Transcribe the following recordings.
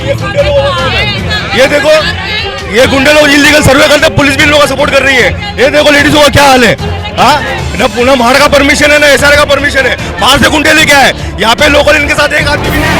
ये देखो, ये गुंडे लोग इलीगल सर्वे करते हैं, पुलिस भी इन लोगों का सपोर्ट कर रही है। ये देखो लेडीजों का क्या हाल है। हाँ, ना पुनः महाड़ का परमिशन है, ना एसआर का परमिशन है, बाहर से गुंडे लेके आए। यहाँ पे लोकल इनके साथ एक आदमी भी नहीं।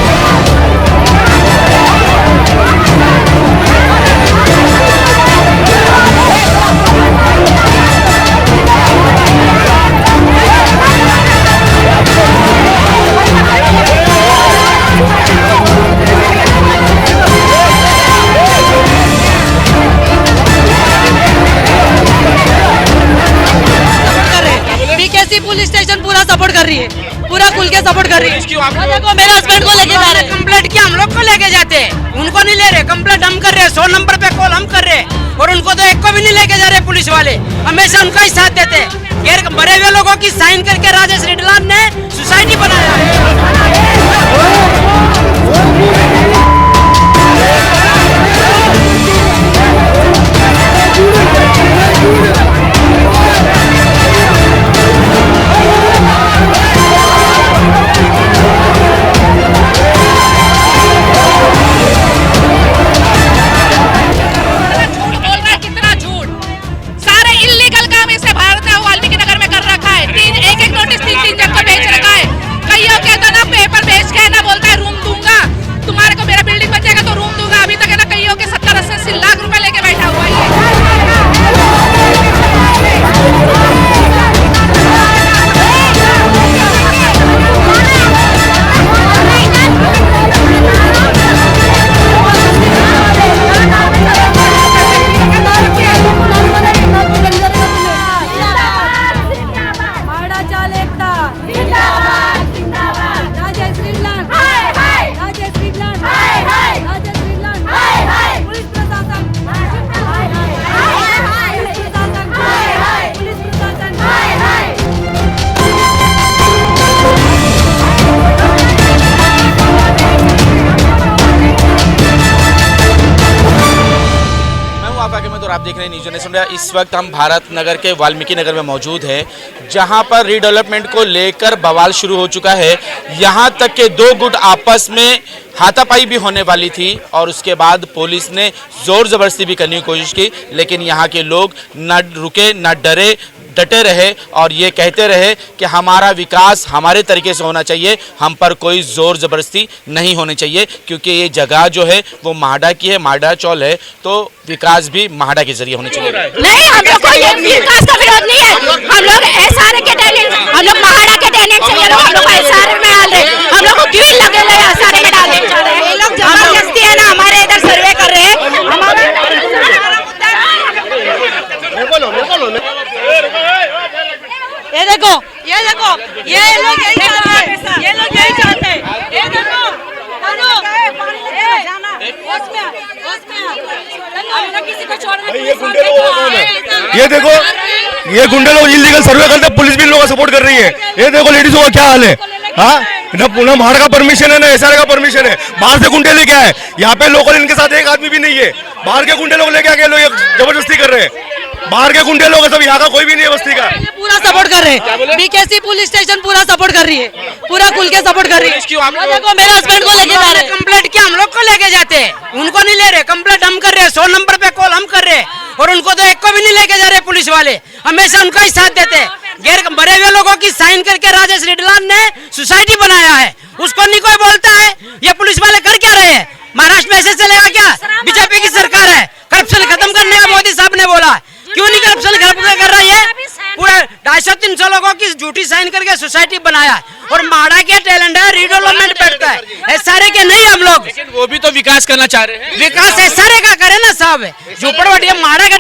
पुलिस स्टेशन पूरा सपोर्ट कर रही है, पूरा खुल के सपोर्ट कर रही है। देखो मेरे हस्बैंड को लेके जा रहे हैं, कंप्लेंट किया हम लोग को लेके जाते हैं, उनको नहीं ले रहे। कंप्लेंट हम कर रहे हैं, 100 नंबर पे कॉल हम कर रहे हैं, और उनको तो एक को भी नहीं लेके जा रहे पुलिस वाले। हमेशा उनका ही साथ देते हैं। गैर मरे हुए लोगों की साइन करके राजेश रिडलान ने सोसाइटी बनाया है। आप देख रहे हैं न्यूज़ नेशन। इस वक्त हम भारत नगर के वाल्मीकि नगर में मौजूद है, जहां पर रीडेवलपमेंट को लेकर बवाल शुरू हो चुका है। यहां तक के दो गुट आपस में हाथापाई भी होने वाली थी, और उसके बाद पुलिस ने जोर जबरदस्ती भी करने की कोशिश की, लेकिन यहां के लोग न रुके न डरे, डटे रहे और ये कहते रहे कि हमारा विकास हमारे तरीके से होना चाहिए, हम पर कोई जोर ज़बरदस्ती नहीं होनी चाहिए, क्योंकि ये जगह जो है वो माहड़ा की है, माहड़ा चौल है, तो विकास भी माहड़ा के जरिए होने चाहिए। नहीं, हम लोग को ये विकास का विरोध नहीं है। हम लोग एसआर के टैलेंट, हम लोग माहड़ा के टैलेंट से ये लोग हम लोग एसआर में डाल रहे, हम लोग को क्यों लगे एसआर में डालने चाह रहे हैं। ये लोग जबरदस्ती है ना, हमारे इधर सर्वे कर रहे हैं। ये देखो, ये देखो, ये लोग यही चाहते हैं, ये लोग यही चाहते हैं। ये देखो, ये देखो, ये गुंडे लोग इलीगल सर्वे करते हैं, पुलिस भी इन लोगों का सपोर्ट कर रही है। ये देखो लेडीजों का क्या हाल है। हाँ, ना पुनः महाड़ का परमिशन है, ना एसआर का परमिशन है, बाहर से गुंडे लेके आए। यहाँ पे लोकल इनके साथ एक आदमी भी नहीं है, बाहर के गुंडे लोग लेके आके लोग जबरदस्ती कर रहे हैं। बाहर के गुंडे लोग सब, यहाँ का कोई भी नहीं है बस्ती का। पूरा सपोर्ट कर रहे हैं, बीकेसी पुलिस स्टेशन पूरा सपोर्ट कर रही है, पूरा खुल के सपोर्ट कर रही है। देखो मेरे हस्बैंड को लेके जा रहे हैं, कंप्लेंट किया हम लोग को लेके जाते हैं, उनको नहीं ले रहे। कंप्लेंट हम कर रहे हैं, 100 नंबर पे कॉल हम कर रहे हैं, और उनको तो एक को भी नहीं लेके जा रहे पुलिस वाले। हमेशा उनका ही साथ देते हैं। गैर मरे हुए लोगों की साइन करके राजेश रिडलान ने सोसाइटी बनाया है, उसको नहीं कोई बोलता है। ये पुलिस वाले कर क्या रहे हैं? महाराष्ट्र में ऐसे चलेगा क्या? बीजेपी की सरकार है, करप्शन खत्म करने का मोदी साहब ने बोला, क्यों नहीं करप्शन कर रही है? पूरा 250-300 लोगों की झूठी साइन करके सोसाइटी बनाया है, और माड़ा के टैलेंट है, रीडेवलपमेंट बैठता है। एसआरए के नहीं हम लोग, लेकिन वो भी तो विकास करना चाह रहे हैं। विकास एसआरए का करे ना साहब, झोपड़पट्टी माड़ा का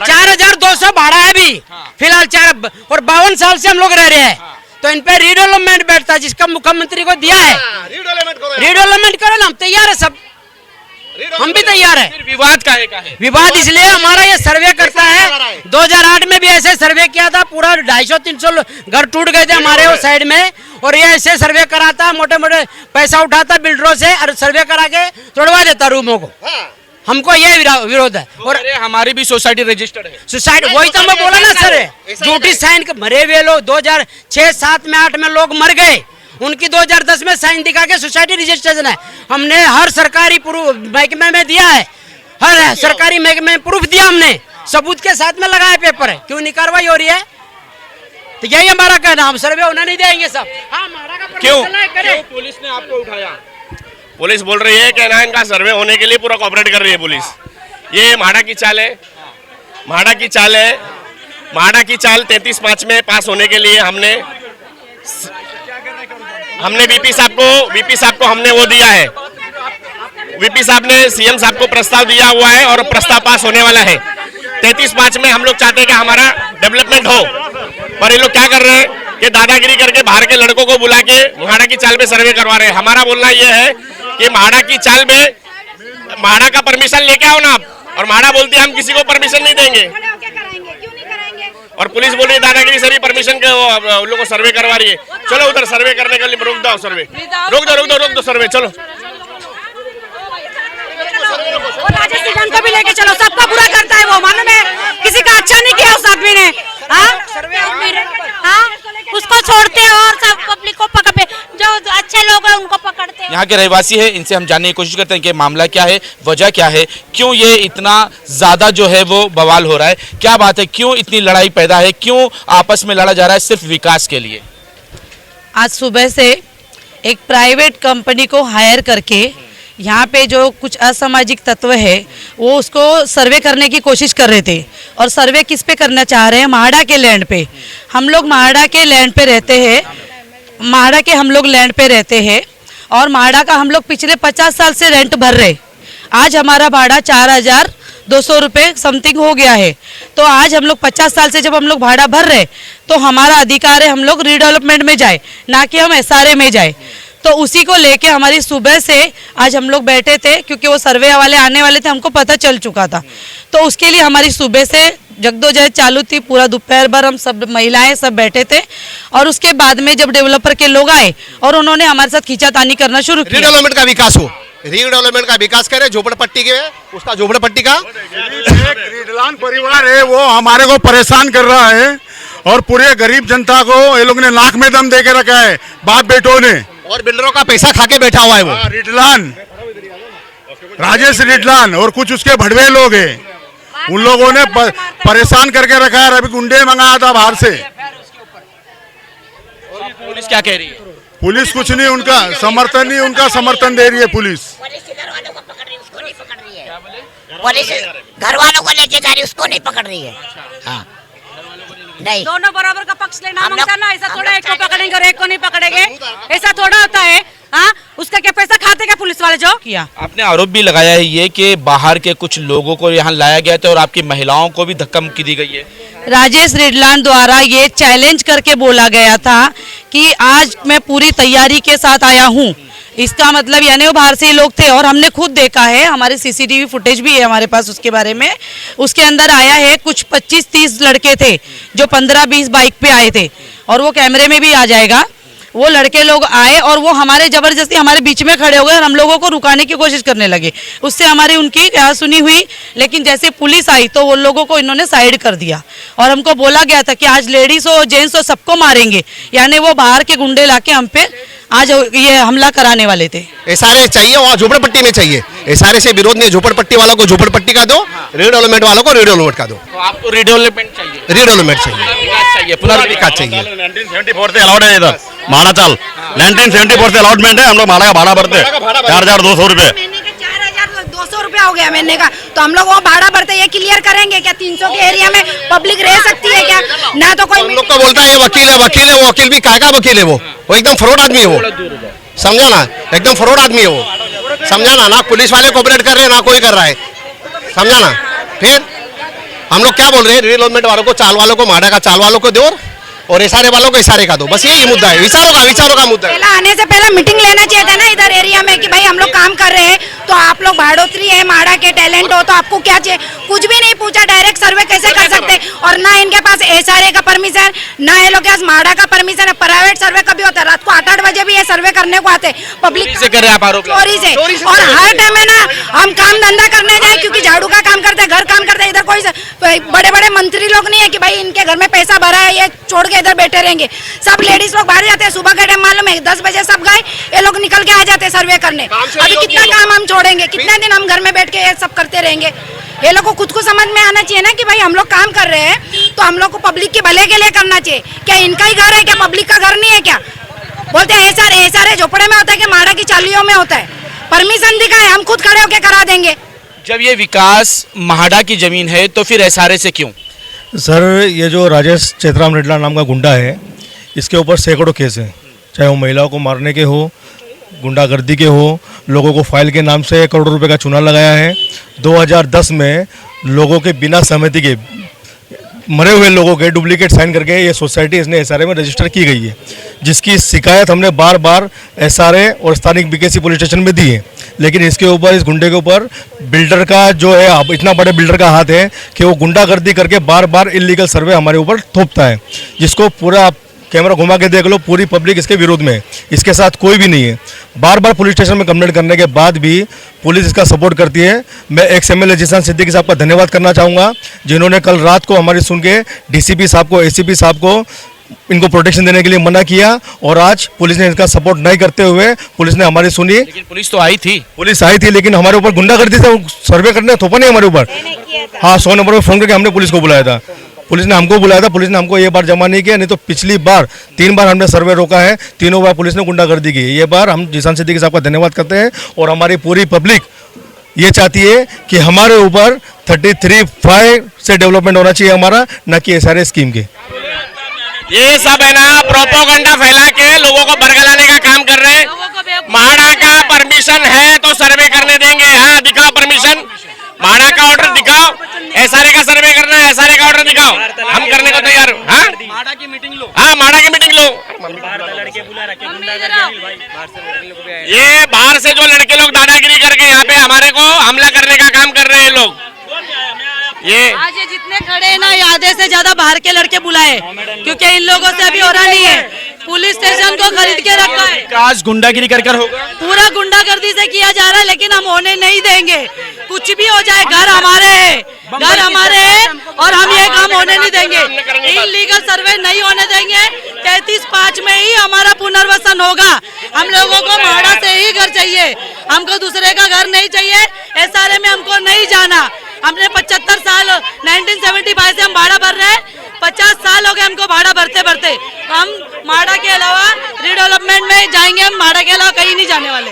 4,200 भाड़ा है अभी फिलहाल, 4 और 52 साल से हम लोग रह रहे हैं, तो इन पे रीडेवलपमेंट बैठता है, जिसका मुख्यमंत्री को दिया है। रीडेवलपमेंट करो ना, हम तैयार है सब, हम भी तैयार है। विवाद का है? विवाद इसलिए हमारा ये सर्वे करता है, 2008 में भी ऐसे सर्वे किया था, पूरा 250-300 घर टूट गए थे हमारे वो साइड में, और ये ऐसे सर्वे कराता, मोटे मोटे पैसा उठाता बिल्डरों से और सर्वे करा के तोड़वा देता रूमों को। हमको ये विरोध है। और हमारी भी सोसाइटी रजिस्टर्ड है। सोसाइटी, वही तो मैं बोला ना सर, झूठी साइन मरे हुए लोग 2006, 7 में 8 में लोग मर गए, उनकी 2010 में साइन दिखा के सोसाइटी रजिस्ट्रेशन है। हमने हर सरकारी महकमे में दिया है, हर सरकारी महकमे में प्रूफ दिया, हमने सबूत के साथ में लगाया पेपर है। क्यों नहीं कार्रवाई हो रही है? तो यही हमारा कहना, हम सर्वे होना नहीं देंगे सब। हाँ, क्यों पुलिस ने आपको उठाया? पुलिस बोल रही है कि ना इनका सर्वे होने के लिए पूरा कोऑपरेट कर रही है पुलिस। ये म्हाडा की चाल है, म्हाडा की चाल है। म्हाडा की चाल 33/5 में पास होने के लिए हमने वीपी साहब को हमने वो दिया है। वीपी साहब ने सीएम साहब को प्रस्ताव दिया हुआ है और प्रस्ताव पास होने वाला है। 33/5 में हम लोग चाहते हैं कि हमारा डेवलपमेंट हो, पर ये लोग क्या कर रहे हैं कि दादागिरी करके बाहर के लड़कों को बुला के म्हाडा की चाल में सर्वे करवा रहे हैं। हमारा बोलना ये है कि म्हाडा की चाल में म्हाडा का परमिशन लेके आओ ना आप, और म्हाडा बोलती है हम किसी को परमिशन नहीं देंगे, और पुलिस बोल रही है दादागिरी से भी परमिशन के उन लोगों को सर्वे करवा रही है। चलो उधर सर्वे करने के लिए रोक दो, सर्वे रोक दो सर्वे, चलो राजस्थान को भी लेके चलो, सबका बुरा करता है वो। मालूम है किसी का अच्छा नहीं किया उस आदमी ने। हाँ, उसको छोड़ते हैं और सब पब्लिक को पकड़ते, जो अच्छे लोग हैं उनको पकड़ते हैं। यहाँ के रहवासी है, इनसे हम जानने की कोशिश करते हैं कि मामला क्या है, वजह क्या है, क्यों ये इतना ज्यादा जो है वो बवाल हो रहा है, क्या बात है, क्यों इतनी लड़ाई पैदा है, क्यों आपस में लड़ा जा रहा है सिर्फ विकास के लिए। आज सुबह से एक प्राइवेट कंपनी को हायर करके यहाँ पे जो कुछ असामाजिक तत्व है वो उसको सर्वे करने की कोशिश कर रहे थे। और सर्वे किस पे करना चाह रहे हैं? म्हाडा के लैंड पे। हम लोग म्हाडा के लैंड पे रहते हैं, म्हाडा के हम लोग लैंड पे रहते हैं, और म्हाडा का हम लोग पिछले 50 साल से रेंट भर रहे। आज हमारा भाड़ा 4200 रुपये समथिंग हो गया है। तो आज हम लोग 50 साल से जब हम लोग भाड़ा भर रहे, तो हमारा अधिकार है हम लोग रीडेवलपमेंट में जाए, ना कि हम SRA में जाए। तो उसी को लेके हमारी सुबह से आज हम लोग बैठे थे, क्योंकि वो सर्वे वाले आने वाले थे, हमको पता चल चुका था। तो उसके लिए हमारी सुबह से जगदोजहद चालू थी, पूरा दोपहर भर हम सब महिलाएं सब बैठे थे। और उसके बाद में जब डेवलपर के लोग आए और उन्होंने हमारे साथ खींचातानी करना शुरू किया। रीडेवलपमेंट का विकास हो, रीडेवलपमेंट का विकास करे, झोपड़पट्टी के उसका झोपड़पट्टी का रीडलान परिवार है वो हमारे को परेशान कर रहा है, और पूरे गरीब जनता को ये लोग ने नाक में दम दे के रखा है, बाप बेटों ने, और बिल्डरों का पैसा खा के बैठा हुआ है वो। रिडलान, राजेश रिडलान और कुछ उसके भड़वे लोग हैं, उन लोगों ने परेशान करके रखा है। अभी गुंडे मंगाया था बाहर से। पुलिस क्या कह रही है? पुलिस कुछ नहीं, उनका समर्थन नहीं, उनका समर्थन दे रही है पुलिस। पुलिस घर वालों को लेके जा रही, उसको नहीं पकड़ रही है। हाँ, नहीं, दोनों बराबर का पक्ष लेना मांगता ना, ऐसा थोड़ा एक को पकड़ेंगे और एक को नहीं पकड़ेंगे, ऐसा थोड़ा होता है। हाँ, उसका क्या पैसा खाते क्या पुलिस वाले जो किया? आपने आरोप भी लगाया है ये कि बाहर के कुछ लोगों को यहाँ लाया गया था और आपकी महिलाओं को भी धक्का मुक्की दी गई है। राजेश रिडलान द्वारा ये चैलेंज करके बोला गया था कि आज मैं पूरी तैयारी के साथ आया हूँ। इसका मतलब यानी वो बाहर से ही लोग थे, और हमने खुद देखा है, हमारे CCTV फुटेज भी है हमारे पास उसके बारे में। उसके अंदर आया है कुछ 25-30 लड़के थे जो 15-20 बाइक पे आए थे, और वो कैमरे में भी आ जाएगा। वो लड़के लोग आए और वो हमारे जबरदस्ती हमारे बीच में खड़े हो गए और हम लोगों को रुकाने की कोशिश करने लगे। उससे हमारी उनकी सुनी हुई, लेकिन जैसे पुलिस आई तो वो लोगों को इन्होंने साइड कर दिया, और हमको बोला गया था कि आज लेडीज हो जेंट्स हो सबको मारेंगे। यानी वो बाहर के गुंडे लाके हम पे आज ये हमला कराने वाले थे। SRA चाहिए और झोपड़पट्टी में चाहिए। SRA से विरोध नहीं, झोपड़पट्टी वालों को झोपड़पट्टी का दो, रीडेवलपमेंट वालों को रीडेवलपमेंट का दो। तो आपको रीडेवलपमेंट चाहिए? रीडेवलपमेंट चाहिए, पुनर्विकास चाहिए। 1974 से अलाउड है इधर म्हाडा चाल, 1974 से अलाउटमेंट है। हम लोग म्हाडा का भाड़ा भरते हैं 4200 रुपये। 4200 रुपया हो गया महीने का, तो हम लोग वो भाड़ा भरते, ये क्लियर करेंगे क्या? 300 के एरिया में पब्लिक रह सकती है क्या? ना तो कोई हम लोग को बोलता है वकील है, वकील है, वो वकील भी कायका वकील है, वो एकदम फ्रॉड आदमी है वो, समझा ना, एकदम फ्रॉड आदमी है वो, समझा ना। ना पुलिस वाले कोऑपरेट कर रहे हैं, ना कोई कर रहा है, समझा ना। फिर हम लोग क्या बोल रहे हैं, रीडेवलपमेंट वालों को, चाल वालों को, म्हाडा का चाल वालों को दो, और SRA वालों को SRA का दो। बस यही मुद्दा है, विचारों का मुद्दा है। पहला आने से पहले मीटिंग लेना चाहिए था ना इधर एरिया में कि भाई हम लोग काम कर रहे हैं, तो आप लोग भाड़ोत्री है, म्हाडा के टैलेंट हो, तो आपको क्या चाहिए? कुछ भी नहीं पूछा, डायरेक्ट सर्वे कैसे कर सकते? और ना इनके पास SRA का परमिशन, ना ये लोग के पास म्हाडा का परमिशन है। प्राइवेट सर्वे कभी होता है रात को 8-8 बजे भी ये सर्वे करने को आते, पब्लिक से कर रहे आप आरोप? चोरी से। और हर टाइम है ना, हम काम धंधा करने जाए, क्योंकि झाड़ू का काम करते हैं, घर काम करते हैं, इधर कोई बड़े बड़े मंत्री लोग नहीं है कि भाई इनके घर में पैसा भरा है ये छोड़ के इधर बैठे रहेंगे। सब लेडीज लोग बाहर जाते हैं, सुबह का टाइम मालूम है 10 बजे सब गए, ये लोग निकल के आ जाते हैं सर्वे करने। अभी कितना काम हम छोड़ेंगे, कितने दिन हम घर में बैठ के ये सब करते रहेंगे। ये लोग को खुद को समझ में आना चाहिए ना कि भाई हम लोग काम कर रहे हैं तो हम लोग को पब्लिक के भले के लिए करना चाहिए। क्या इनका ही घर है क्या, पब्लिक का घर नहीं है क्या? बोलते हैं ऐसा झोपड़े में होता है कि माड़ा की चालियों में होता है। परमिशन दिखाए, हम खुद खड़े होकर करा देंगे। जब ये विकास महाड़ा की जमीन है तो फिर एसआरए से क्यों? सर ये जो राजेश चेतराम रेड्ला नाम का गुंडा है, इसके ऊपर सैकड़ों केस हैं, चाहे वो महिलाओं को मारने के हो, गुंडागर्दी के हो, लोगों को फाइल के नाम से करोड़ों रुपए का चूना लगाया है। 2010 में लोगों के बिना सहमति के, मरे हुए लोगों के डुप्लीकेट साइन करके ये सोसाइटी इसने एसआरए में रजिस्टर की गई है, जिसकी शिकायत हमने बार बार एसआरए और स्थानिक बीकेसी पुलिस स्टेशन में दी है। लेकिन इसके ऊपर, इस गुंडे के ऊपर बिल्डर का जो है, इतना बड़े बिल्डर का हाथ है कि वो गुंडागर्दी करके बार बार इलीगल सर्वे हमारे ऊपर थोपता है, जिसको पूरा कैमरा घुमा के देख लो, पूरी पब्लिक इसके विरोध में है, इसके साथ कोई भी नहीं है। बार बार पुलिस स्टेशन में कंप्लेंट करने के बाद भी पुलिस इसका सपोर्ट करती है। मैं एक्स एमएलए जिशान सिद्दीकी साहब का धन्यवाद करना चाहूँगा, जिन्होंने कल रात को हमारी सुन के डीसीपी साहब को, एसीपी साहब को इनको प्रोटेक्शन देने के लिए मना किया, और आज पुलिस ने इसका सपोर्ट नहीं करते हुए पुलिस ने हमारी सुनी। लेकिन पुलिस तो आई थी, लेकिन हमारे ऊपर गुंडागर्दी से सर्वे करने थोपा नहीं हमारे ऊपर। हाँ, 100 नंबर पर फोन करके हमने पुलिस को बुलाया था, पुलिस ने हमको बुलाया था, पुलिस ने हमको ये बार जमा नहीं किया, नहीं तो पिछली बार 3 बार हमने सर्वे रोका है, तीनों बार पुलिस ने गुंडागर्दी की। ये बार हम जिशान सिद्दीकी साहब का धन्यवाद करते हैं, और हमारी पूरी पब्लिक ये चाहती है कि हमारे ऊपर 33(5) से डेवलपमेंट होना चाहिए हमारा, न कि एसआरए स्कीम के। ये सब है ना प्रोपोगंडा फैला के लोगों को बरगलाने का काम कर रहे हैं। महाड़ा का परमिशन है तो सर्वे करने देंगे। हाँ, दिखाओ परमिशन, महाड़ा का ऑर्डर दिखाओ, एसआरए का सर्वे करना है, एसआरए का ऑर्डर दिखाओ, हम करने को तैयार। हाँ, महाड़ा की मीटिंग लो। हाँ, महाड़ा की मीटिंग लो। ये बाहर से जो लड़के लोग दादागिरी करके यहाँ पे हमारे को हमला करने का काम कर रहे हैं लोग। ये आज ये जितने खड़े हैं ना, ये आधे से ज्यादा बाहर के लड़के बुलाए, क्योंकि इन लोगों से अभी हो रहा नहीं है। पुलिस स्टेशन को खरीद के रखा है, विकास गुंडागिरी कर होगा, पूरा गुंडागर्दी से किया जा रहा है, लेकिन हम होने नहीं देंगे। कुछ भी हो जाए, घर हमारे हैं, घर हमारे हैं, और हम ये काम होने नहीं देंगे। इलीगल सर्वे नहीं होने देंगे। 33(5) में ही हमारा पुनर्वसन होगा। हम लोगों को महाड़ा से ही घर चाहिए, हमको दूसरे का घर नहीं चाहिए। एसआरए में हमको नहीं जाना। हमने 75 साल 1975 से हम भाड़ा भर रहे हैं, 50 साल हो गए हमको भाड़ा भरते भरते। हम महाड़ा के अलावा रीडेवलपमेंट में जाएंगे, हम महाड़ा के अलावा कहीं नहीं जाने वाले।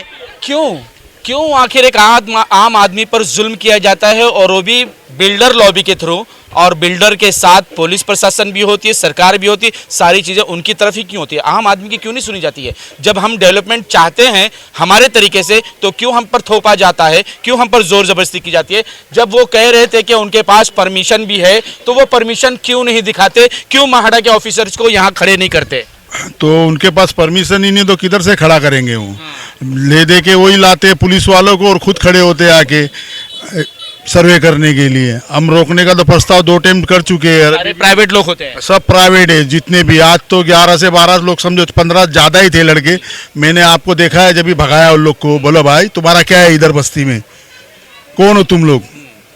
क्यों आखिर एक आम आदमी पर जुल्म किया जाता है, और वो भी बिल्डर लॉबी के थ्रू, और बिल्डर के साथ पुलिस प्रशासन भी होती है, सरकार भी होती है, सारी चीज़ें उनकी तरफ ही क्यों होती है? आम आदमी की क्यों नहीं सुनी जाती है? जब हम डेवलपमेंट चाहते हैं हमारे तरीके से, तो क्यों हम पर थोपा जाता है, क्यों हम पर जोर जबरदस्ती की जाती है? जब वो कह रहे थे कि उनके पास परमिशन भी है, तो वो परमिशन क्यों नहीं दिखाते? क्यों महाड़ा के ऑफिसर्स को यहाँ खड़े नहीं करते? तो उनके पास परमिशन ही नहीं तो किधर से खड़ा करेंगे? वो ले दे के वही लाते पुलिस वालों को, और खुद खड़े होते आके सर्वे करने के लिए। हम रोकने का तो प्रस्ताव 2 टाइम कर चुके हैं। अरे प्राइवेट लोग होते हैं, सब प्राइवेट है जितने भी। आज तो 11 से 12 लोग, समझो 15 ज़्यादा ही थे लड़के। मैंने आपको देखा है जब भी भगाया उन लोग को। बोलो भाई तुम्हारा क्या है इधर बस्ती में, कौन हो तुम लोग?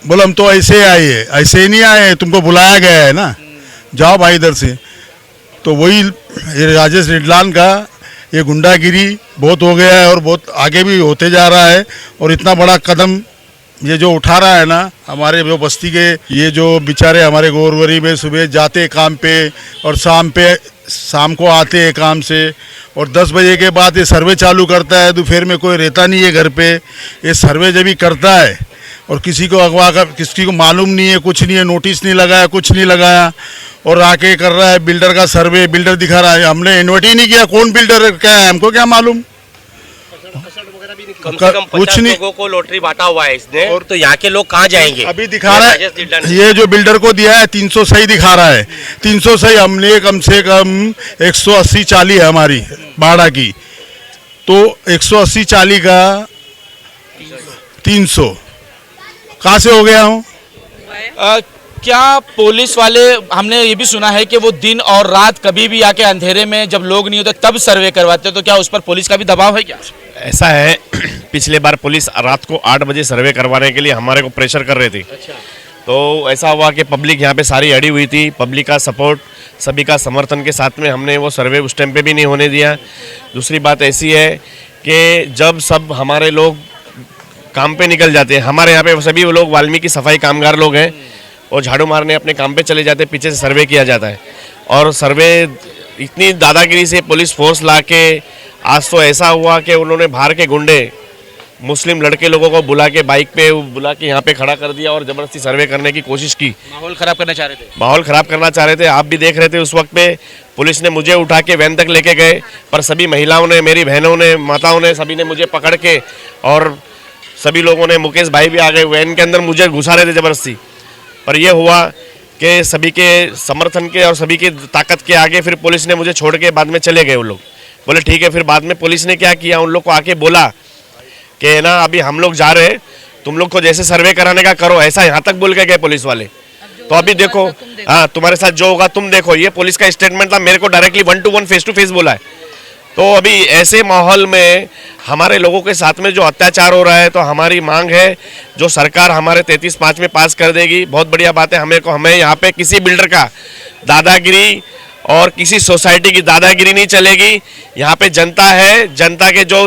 बोलो हम तो ऐसे आए हैं। ऐसे ही नहीं आए, तुमको बुलाया गया है ना, जाओ भाई इधर से। तो वही राजेश रेड्ला का ये गुंडागिरी बहुत हो गया है, और बहुत आगे भी होते जा रहा है। और इतना बड़ा कदम ये जो उठा रहा है ना, हमारे जो बस्ती के ये जो बेचारे हमारे गोरवरी में सुबह जाते काम पे, और शाम को आते हैं काम से, और 10 बजे के बाद ये सर्वे चालू करता है। दोपहर में कोई रहता नहीं है घर पे। ये सर्वे जब भी करता है, और किसी को अगवा कर, किसी को मालूम नहीं है, कुछ नहीं है, नोटिस नहीं लगाया, कुछ नहीं लगाया, और आके कर रहा है बिल्डर का सर्वे। बिल्डर दिखा रहा है, हमने इन्वाइट ही नहीं किया, कौन बिल्डर क्या है हमको क्या मालूम? कम से कम 50 लोगों को लॉटरी बांटा हुआ है इसने, और तो यहाँ के लोग कहाँ जाएंगे? अभी दिखा रहा है, ये जो बिल्डर को दिया है 300 सही दिखा रहा है। 300 सही हमने कम से कम 180-40 है हमारी भाड़ा की, तो 180-40 का 300 कहाँ से हो गया हूँ? क्या पुलिस वाले, हमने ये भी सुना है कि वो दिन और रात कभी भी आके अंधेरे में जब लोग नहीं होते तब सर्वे करवाते, तो क्या उस पर पुलिस का भी दबाव है क्या? ऐसा है, पिछले बार पुलिस रात को 8 बजे सर्वे करवाने के लिए हमारे को प्रेशर कर रही थी। तो ऐसा हुआ कि पब्लिक यहाँ पे सारी अड़ी हुई थी, पब्लिक का सपोर्ट, सभी का समर्थन के साथ में हमने वो सर्वे उस टाइम पे भी नहीं होने दिया। दूसरी बात ऐसी है कि जब सब हमारे लोग काम पे निकल जाते हैं, हमारे यहाँ पे सभी वो लोग वाल्मीकि सफाई कामगार लोग हैं, और झाड़ू मारने अपने काम पे चले जाते हैं, पीछे से सर्वे किया जाता है। और सर्वे इतनी दादागिरी से पुलिस फोर्स ला के आज तो ऐसा हुआ कि उन्होंने बाहर के गुंडे मुस्लिम लड़के लोगों को बुला के बाइक पे बुला के यहाँ पे खड़ा कर दिया और ज़बरदस्ती सर्वे करने की कोशिश की। माहौल खराब करना चाह रहे थे। माहौल ख़राब करना चाह रहे थे। आप भी देख रहे थे उस वक्त पे पुलिस ने मुझे उठा के वैन तक लेके गए, पर सभी महिलाओं ने, मेरी बहनों ने, माताओं ने, सभी ने मुझे पकड़ के, और सभी लोगों ने, मुकेश भाई भी आ गए वैन के अंदर, मुझे घुसा रहे थे ज़बरदस्ती। पर यह हुआ कि सभी के समर्थन के और सभी की ताकत के आगे फिर पुलिस ने मुझे छोड़ के बाद में चले गए। वो लोग बोले ठीक है। फिर बाद में पुलिस ने क्या किया, उन लोग को आके बोला कि ना अभी हम लोग जा रहे हैं, तुम लोग को जैसे सर्वे कराने का करो, ऐसा यहाँ तक बोल के गए पुलिस वाले। तो अभी देखो, हाँ तुम्हारे साथ जो होगा तुम देखो। ये पुलिस का स्टेटमेंट था, मेरे को directly 1 to 1 face to face बोला है। तो अभी ऐसे माहौल में हमारे लोगों के साथ में जो अत्याचार हो रहा है, तो हमारी मांग है जो सरकार हमारे 33(5) में पास कर देगी, बहुत बढ़िया बात है। हमें यहाँ पे किसी बिल्डर का दादागिरी और किसी सोसाइटी की दादागिरी नहीं चलेगी। यहाँ पे जनता है, जनता के जो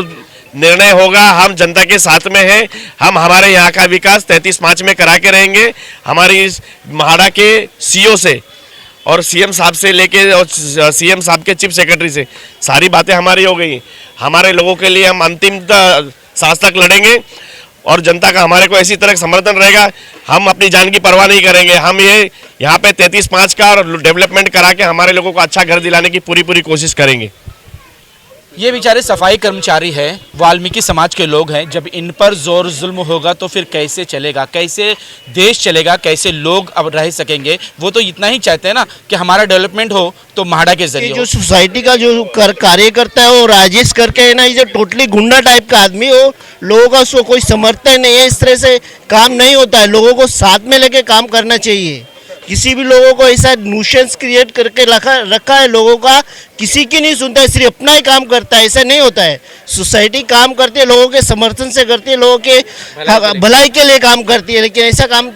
निर्णय होगा हम जनता के साथ में हैं। हम हमारे यहाँ का विकास 33(5) में करा के रहेंगे। हमारी इस महाड़ा के सीओ से और सीएम साहब से लेके और सीएम साहब के चीफ सेक्रेटरी से सारी बातें हमारी हो गई। हमारे लोगों के लिए हम अंतिम सांस तक लड़ेंगे और जनता का हमारे को ऐसी तरह समर्थन रहेगा, हम अपनी जान की परवाह नहीं करेंगे। हम ये यहाँ पे 33(5) का और डेवलपमेंट करा के हमारे लोगों को अच्छा घर दिलाने की पूरी कोशिश करेंगे। ये बेचारे सफाई कर्मचारी हैं, वाल्मीकि समाज के लोग हैं। जब इन पर जोर जुल्म होगा तो फिर कैसे चलेगा, कैसे देश चलेगा, कैसे लोग अब रह सकेंगे। वो तो इतना ही चाहते हैं ना कि हमारा डेवलपमेंट हो तो महाड़ा के जरिए। जो सोसाइटी का जो कार्यकर्ता है वो राजेश करके है ना, ये जो टोटली गुंडा टाइप का आदमी हो, लोगों का उसको कोई समर्थन नहीं है। इस तरह से काम नहीं होता है, लोगों को साथ में लेके काम करना चाहिए। किसी भी लोगों को ऐसा न्यूसेंस क्रिएट करके रखा है, लोगों का किसी की नहीं सुनता है, सिर्फ अपना ही काम करता है। ऐसा नहीं होता है। सोसाइटी काम करती है, लोगों के समर्थन से करती है, लोगों के भलाई के लिए काम करती है, लेकिन ऐसा काम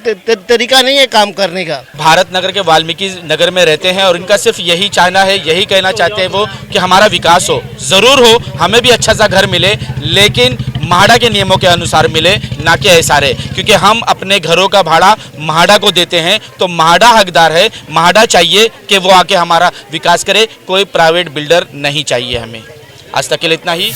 तरीका नहीं है काम करने का। भारत नगर के वाल्मीकि नगर में रहते हैं और इनका सिर्फ यही चाहना है, यही कहना चाहते हैं वो कि हमारा विकास हो, ज़रूर हो, हमें भी अच्छा सा घर मिले, लेकिन महाड़ा के नियमों के अनुसार मिले, ना कि एसआरए। क्योंकि हम अपने घरों का भाड़ा महाड़ा को देते हैं, तो महाड़ा हकदार है। महाड़ा चाहिए कि वो आके हमारा विकास करे, कोई प्राइवेट बिल्डर नहीं चाहिए हमें। आज तक के लिए इतना ही।